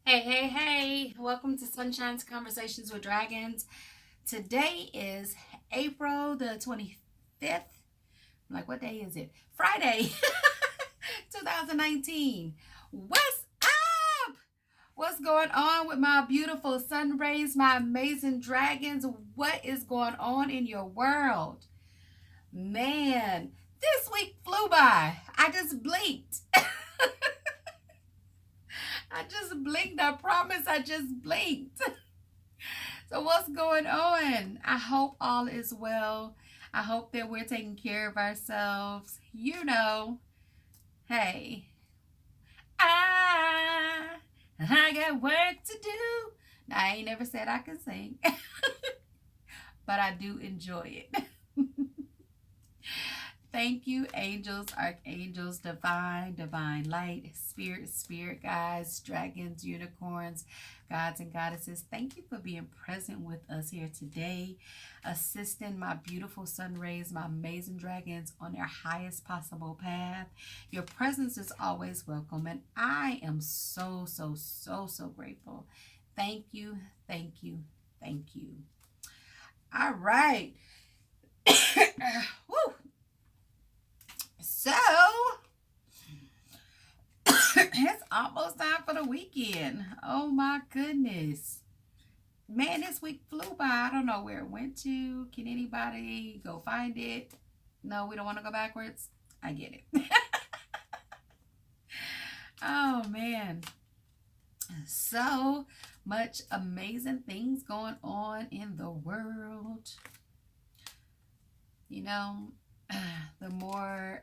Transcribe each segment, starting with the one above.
Hey. Welcome to Sunshine's Conversations with Dragons. Today is April the 25th. I'm like, what day is it? Friday, 2019. What's up? What's going on with my beautiful sun rays, my amazing dragons? What is going on in your world? Man, this week flew by. I just blinked. I just blinked. I promise I just blinked. So what's going on? I hope all is well. I hope that we're taking care of ourselves. Hey, I I got work to do. Now, I ain't never said I can sing, but I do enjoy it. Thank you, angels, archangels, divine light, spirit guides, dragons, unicorns, gods and goddesses. Thank you for being present with us here today, assisting my beautiful sun rays, my amazing dragons on their highest possible path. Your presence is always welcome, and I am so grateful. Thank you, thank you, thank you. All right. Woo. So, it's almost time for the weekend. Oh my goodness. Man, this week flew by. I don't know where it went to. Can anybody go find it? No, we don't want to go backwards. I get it. Oh man. So much amazing things going on in the world. You know, the more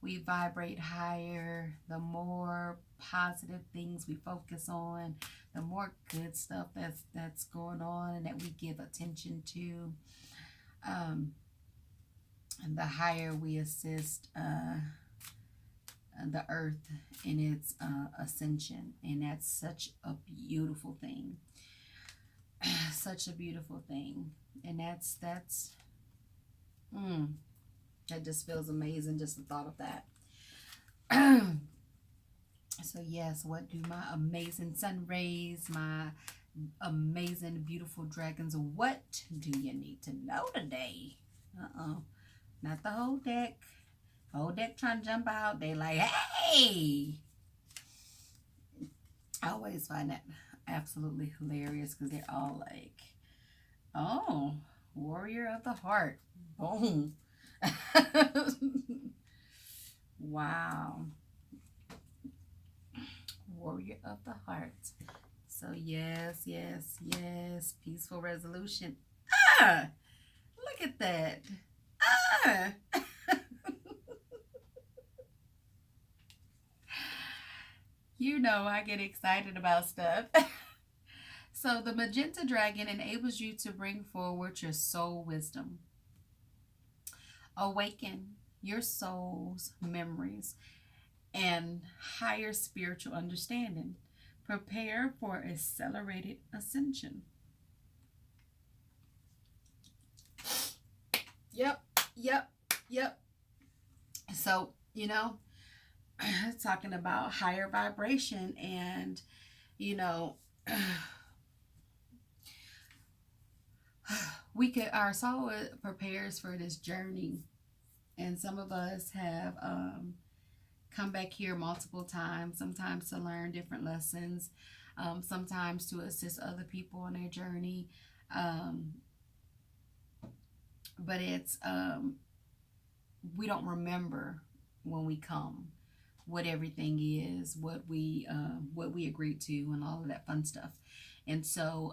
we vibrate higher, the more positive things we focus on, the more good stuff that's going on and that we give attention to, and the higher we assist the earth in its ascension. And that's such a beautiful thing. Such a beautiful thing. And that just feels amazing, just the thought of that. So yes, what do my amazing sun rays, my amazing beautiful dragons, what do you need to know today? Not the whole deck. Whole deck trying to jump out. They like, hey. I always find that absolutely hilarious because they're all like, oh, warrior of the heart. Boom. Wow. Warrior of the heart. So yes. Peaceful resolution. Ah, look at that. Ah. I get excited about stuff. So the magenta dragon enables you to bring forward your soul wisdom. Awaken your soul's memories and higher spiritual understanding. Prepare for accelerated ascension. Yep. So, talking about higher vibration and, you know, our soul prepares for this journey. And some of us have come back here multiple times, sometimes to learn different lessons, sometimes to assist other people on their journey. But we don't remember when we come what everything is, what we agreed to, and all of that fun stuff. And so,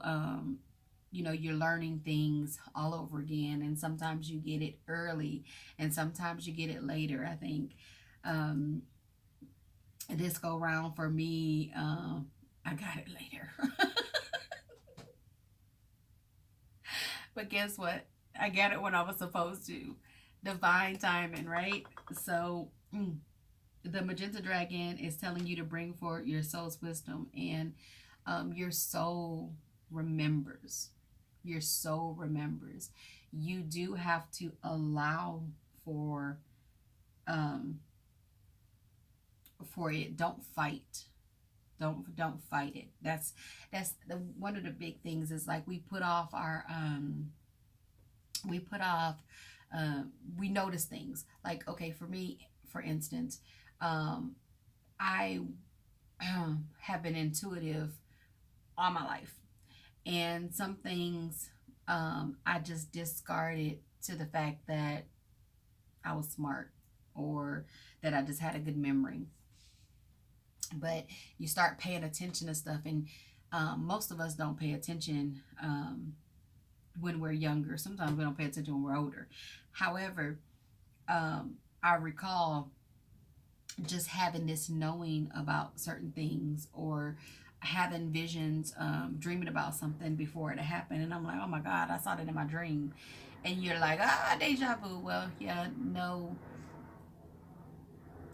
you're learning things all over again, and sometimes you get it early, and sometimes you get it later. I think this go round for me, I got it later. But guess what? I got it when I was supposed to. Divine timing, right? So, the magenta dragon is telling you to bring forward your soul's wisdom, and your soul remembers. Your soul remembers. You do have to allow for it. Don't fight Don't fight it. That's one of the big things is like we put off our we put off we notice things like, okay, for me, for instance, I have been intuitive all my life, and some things I just discarded to the fact that I was smart or that I just had a good memory. But you start paying attention to stuff, and most of us don't pay attention when we're younger. Sometimes we don't pay attention when we're older. However, I recall just having this knowing about certain things, or having visions, dreaming about something before it happened, and I'm like, oh my God, I saw that in my dream. And you're like, ah, deja vu. Well, yeah, no,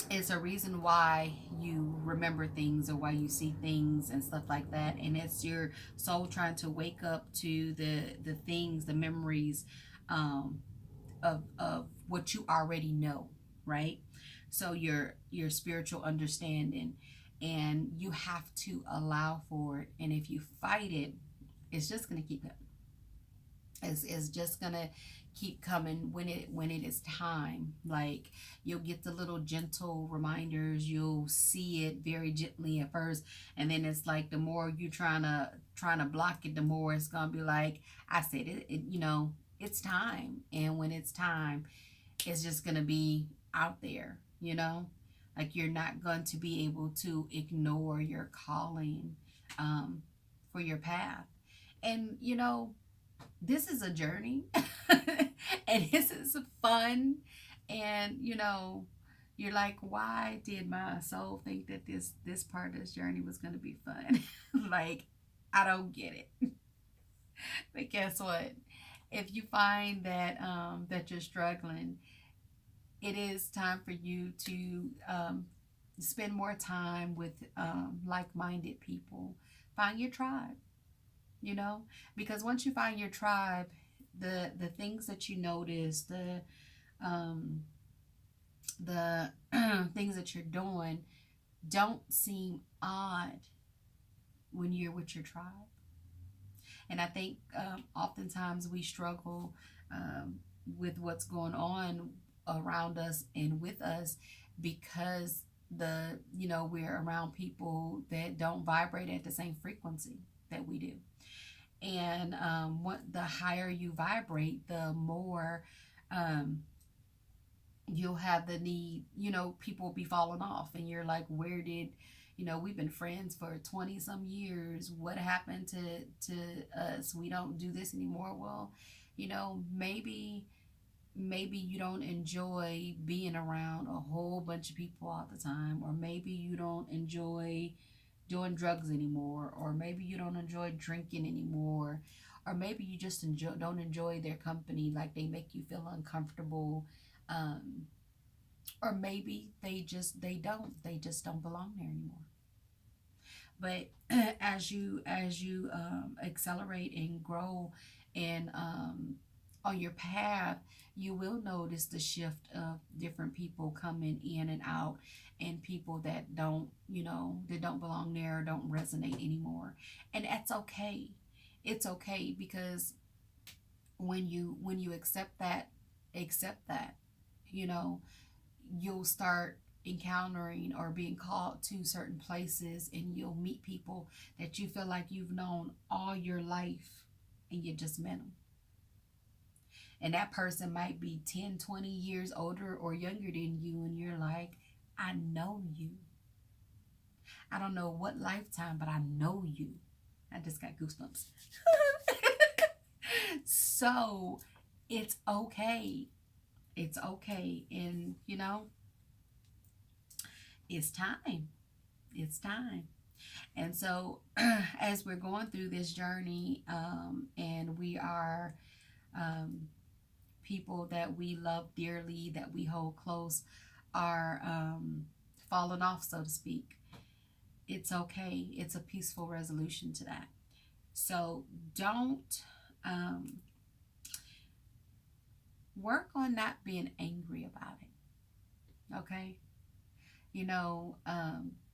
it's a reason why you remember things or why you see things and stuff like that, and it's your soul trying to wake up to the things, the memories, of what you already know, right? So your spiritual understanding, and you have to allow for it. And if you fight it, it's just going to keep it. It's just gonna keep coming when it is time. Like, you'll get the little gentle reminders, you'll see it very gently at first, and then it's like the more you trying to block it, the more it's gonna be like, I said it, it's time. And when it's time, it's just gonna be out there, like you're not going to be able to ignore your calling, for your path. And this is a journey, and this is fun. And you're like, why did my soul think that this part of this journey was going to be fun? Like, I don't get it. But guess what? If you find that that you're struggling, it is time for you to spend more time with like-minded people. Find your tribe. Because once you find your tribe, the things that you notice, the things that you're doing don't seem odd when you're with your tribe. And I think oftentimes we struggle with what's going on around us and with us, because we're around people that don't vibrate at the same frequency that we do. And the higher you vibrate, the more you'll have the need, people will be falling off, and you're like, where did, we've been friends for 20 some years, what happened to us? We don't do this anymore. Well, maybe you don't enjoy being around a whole bunch of people all the time, or maybe you don't enjoy doing drugs anymore, or maybe you don't enjoy drinking anymore, or maybe you just don't enjoy their company, like they make you feel uncomfortable, or maybe they just don't belong there anymore. But as you accelerate and grow and on your path, you will notice the shift of different people coming in and out, and people that don't belong there, or don't resonate anymore. And that's okay. It's okay, because when you accept that, you'll start encountering or being called to certain places, and you'll meet people that you feel like you've known all your life, and you just met them. And that person might be 10, 20 years older or younger than you, and you're like, I know you. I don't know what lifetime, but I know you. I just got goosebumps. So it's okay. It's okay. And, it's time. It's time. And so as we're going through this journey, and we are people that we love dearly, that we hold close, are falling off, so to speak, it's okay. It's a peaceful resolution to that. So don't work on not being angry about it. Okay?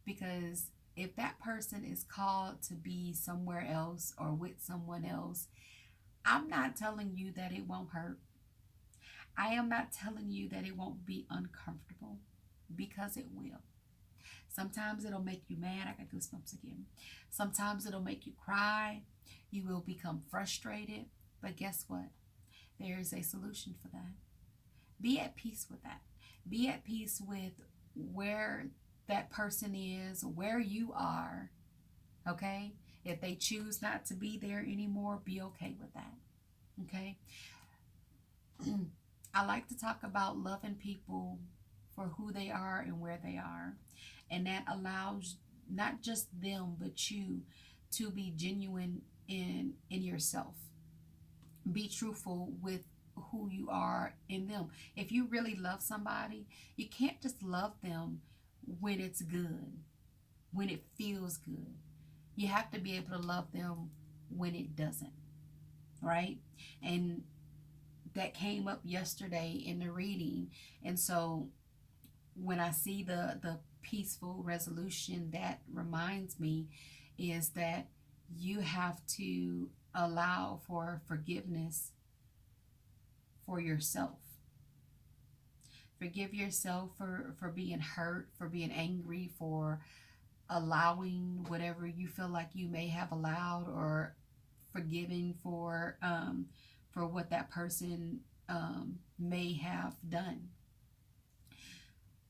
Because if that person is called to be somewhere else or with someone else, I'm not telling you that it won't hurt. I am not telling you that it won't be uncomfortable, because it will. Sometimes it'll make you mad. I got goosebumps again. Sometimes it'll make you cry. You will become frustrated. But guess what? There is a solution for that. Be at peace with that. Be at peace with where that person is, where you are. Okay? If they choose not to be there anymore, be okay with that. Okay? I like to talk about loving people for who they are and where they are. And that allows not just them, but you to be genuine in yourself. Be truthful with who you are in them. If you really love somebody, you can't just love them when it's good, when it feels good. You have to be able to love them when it doesn't, right? And that came up yesterday in the reading. And so when I see the peaceful resolution, that reminds me is that you have to allow for forgiveness for yourself. Forgive yourself for being hurt, for being angry, for allowing whatever you feel like you may have allowed, or forgiving for what that person may have done.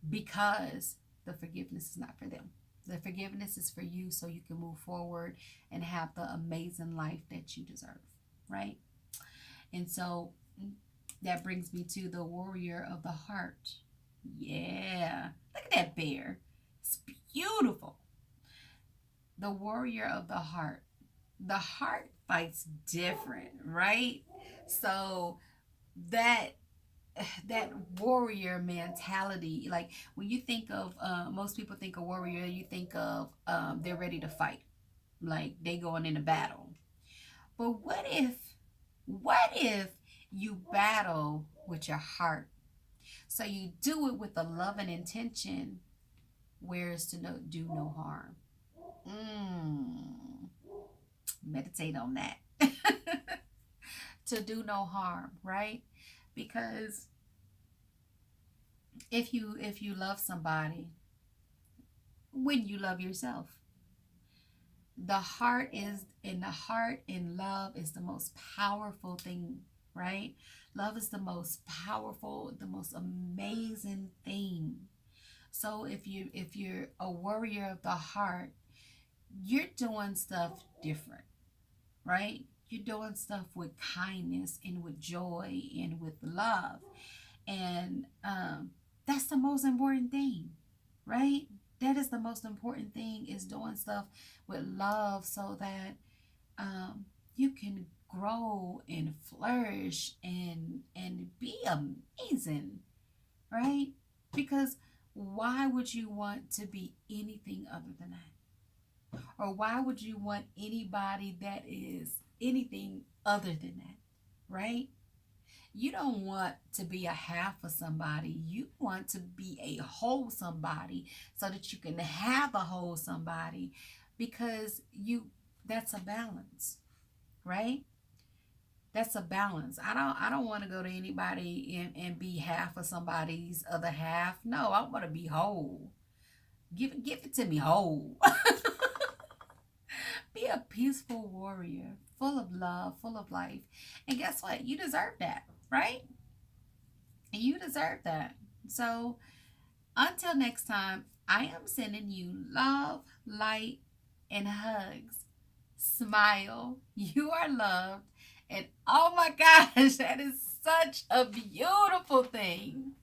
Because the forgiveness is not for them. The forgiveness is for you, so you can move forward and have the amazing life that you deserve, right? And so that brings me to the warrior of the heart. Yeah. Look at that bear. It's beautiful. The warrior of the heart. The heart fights different, right? So that warrior mentality, like when you think of most people think of warrior, you think of they're ready to fight, like they going into battle. But what if you battle with your heart? So you do it with a love and intention, whereas to do no harm. Meditate on that. To do no harm, right? Because if you love somebody, when you love yourself, the heart in love is the most powerful thing, right? Love is the most powerful, the most amazing thing. So if you're a warrior of the heart, you're doing stuff different, right? You're doing stuff with kindness and with joy and with love. And that's the most important thing, right? That is the most important thing, is doing stuff with love, so that you can grow and flourish and be amazing, right? Because why would you want to be anything other than that? Or why would you want anybody that is anything other than that, right? You don't want to be a half of somebody. You want to be a whole somebody, so that you can have a whole somebody, because that's a balance, right? That's a balance. I don't want to go to anybody and be half of somebody's other half. No, I want to be whole. Give it to me whole. Be a peaceful warrior, full of love, full of life. And guess what? You deserve that, right? You deserve that. So until next time, I am sending you love, light, and hugs. Smile. You are loved. And oh my gosh, that is such a beautiful thing.